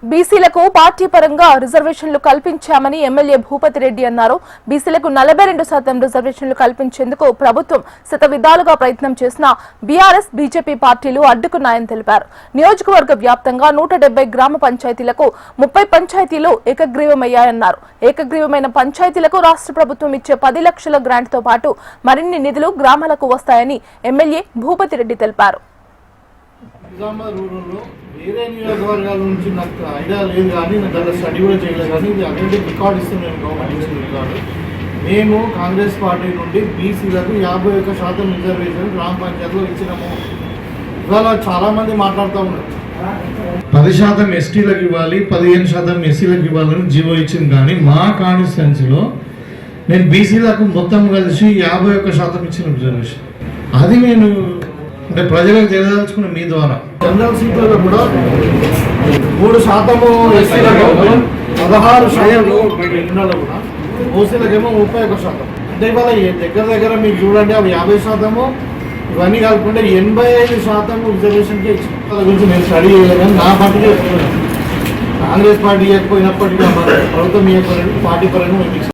బీసీలకు పార్టీ పరంగా రిజర్వేషన్లు కల్పించామని ఎమ్మెల్యే భూపతి రెడ్డి అన్నారు. బీసీలకు 42% రిజర్వేషన్లు కల్పించేందుకు ప్రభుత్వం శతవిధాలుగా ప్రయత్నం చేసినా బీఆర్ఎస్ బీజేపీ పార్టీలు అడ్డుకున్నాయని తెలిపారు. నియోజకవర్గ వ్యాప్తంగా 170 గ్రామ పంచాయతీలకు 30 పంచాయతీలు ఏకగ్రీవమయ్యాయన్నారు. ఏకగ్రీవమైన పంచాయతీలకు రాష్ట్ర ప్రభుత్వం ఇచ్చే 10 లక్షల గ్రాంట్ తో పాటు మరిన్ని నిధులు గ్రామాలకు వస్తాయని ఎమ్మెల్యే భూపతి రెడ్డి తెలిపారు. వేరే నియోజకవర్గాల నుంచి నాకు ఐడియా లేదు కానీ నేను దాంట్లో స్టడీ కూడా చేయలేదు కానీ ఇది అటెంటివ్ రికార్డ్ ఇస్తాను. నేను గవర్నమెంట్ ఇచ్చిన రికార్డు మేము కాంగ్రెస్ పార్టీ నుండి బీసీలకు 51% రిజర్వేషన్ గ్రామ పంచాయతీలో ఇచ్చినాము. ఇవాళ చాలామంది మాట్లాడుతూ ఉన్నారు 10% ఎస్టీలకు ఇవ్వాలి, 15% ఎస్సీలకు ఇవ్వాలని జీవో ఇచ్చింది. కానీ మా కాన్స్టిట్యున్సీలో నేను బీసీలకు మొత్తం కలిసి 51% ఇచ్చిన రిజర్వేషన్. అది నేను అంటే ప్రజలకు తెలియదలుచుకున్న మీ ద్వారా జనరల్ సీట్లలో కూడా 3% ఎస్సీలకు, 16% కూడా ఓసీలకేమో 31%. అంటే ఇవాళ దగ్గర మీకు చూడండి అవి 50% ఇవన్నీ కలుపుకుంటే 85% రిజర్వేషన్కే ఇచ్చింది. వాళ్ళ గురించి నేను స్టడీ చేయలేదు కానీ నా పార్టీకి చెప్తున్నాను. కాంగ్రెస్ పార్టీ ఇవ్వకపోయినప్పటికీ ప్రభుత్వం ఇవ్వకపోయినట్టు పార్టీ పరంగా